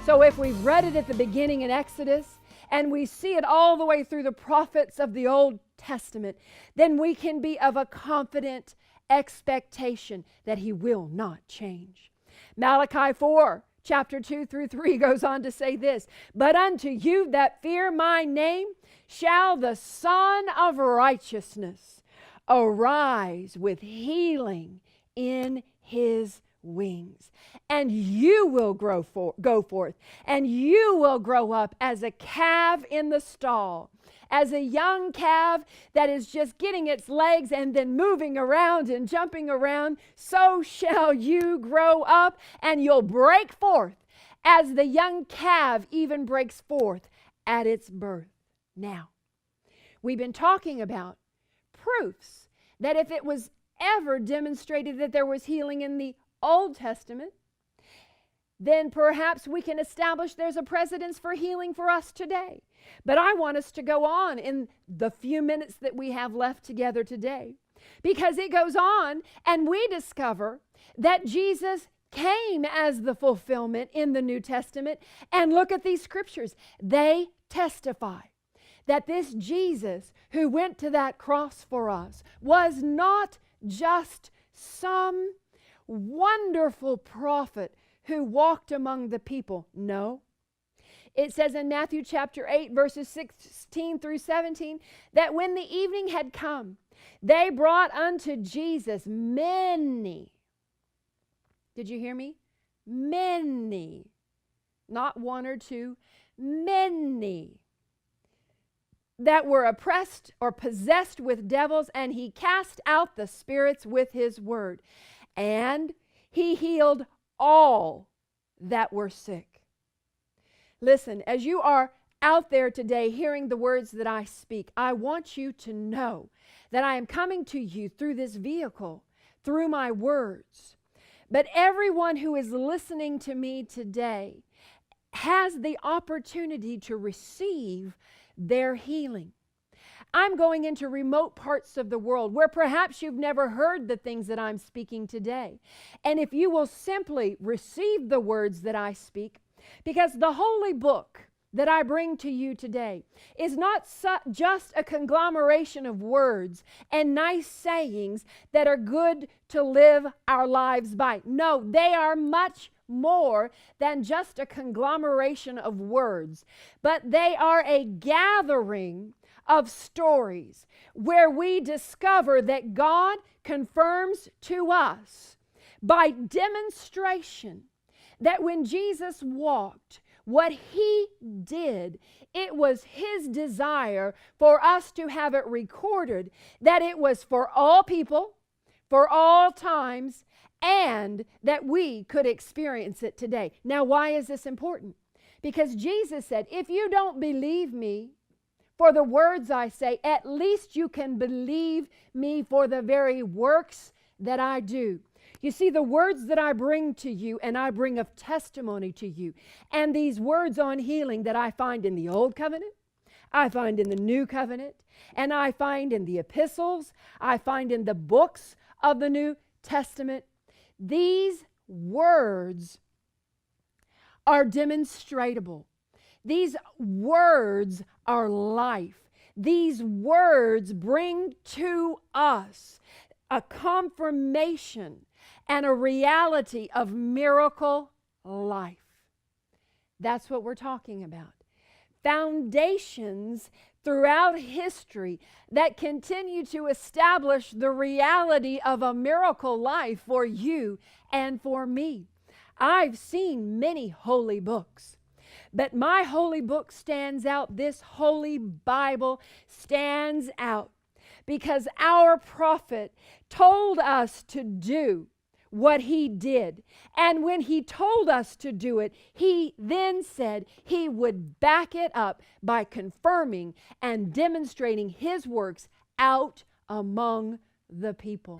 So if we've read it at the beginning in Exodus, and we see it all the way through the prophets of the Old Testament, then we can be of a confident expectation that He will not change. Malachi 4, chapter 2 through 3 goes on to say this, "But unto you that fear my name shall the Son of Righteousness arise with healing in His wings. And you will go forth, and you will grow up as a calf in the stall, as a young calf that is just getting its legs and then moving around and jumping around. So shall you grow up, and you'll break forth as the young calf even breaks forth at its birth." Now, we've been talking about proofs that if it was ever demonstrated that there was healing in the Old Testament, then perhaps we can establish there's a precedence for healing for us today. But I want us to go on in the few minutes that we have left together today, because it goes on and we discover that Jesus came as the fulfillment in the New Testament. And look at these scriptures. They testify that this Jesus who went to that cross for us was not just some wonderful prophet who walked among the people. No. It says in Matthew chapter 8, verses 16 through 17, that when the evening had come, they brought unto Jesus many. Did you hear me? Many. Not one or two, many. That were oppressed or possessed with devils, and He cast out the spirits with His word. And He healed all that were sick. Listen, as you are out there today hearing the words that I speak, I want you to know that I am coming to you through this vehicle, through my words. But everyone who is listening to me today has the opportunity to receive their healing. I'm going into remote parts of the world where perhaps you've never heard the things that I'm speaking today. And if you will simply receive the words that I speak, because the holy book that I bring to you today is not just a conglomeration of words and nice sayings that are good to live our lives by. No, they are much more than just a conglomeration of words, but they are a gathering of stories where we discover that God confirms to us by demonstration that when Jesus walked, what He did, it was His desire for us to have it recorded that it was for all people, for all times, and that we could experience it today. Now, why is this important? Because Jesus said, if you don't believe me for the words I say, at least you can believe me for the very works that I do. You see, the words that I bring to you, and I bring of testimony to you, and these words on healing that I find in the Old Covenant, I find in the New Covenant, and I find in the epistles, I find in the books of the New Testament, these words are demonstratable. These words are life. These words bring to us a confirmation and a reality of miracle life. That's what we're talking about. Foundations throughout history that continue to establish the reality of a miracle life for you and for me. I've seen many holy books, but my holy book stands out. This holy Bible stands out because our prophet told us to do what he did. And when he told us to do it, he then said he would back it up by confirming and demonstrating his works out among the people.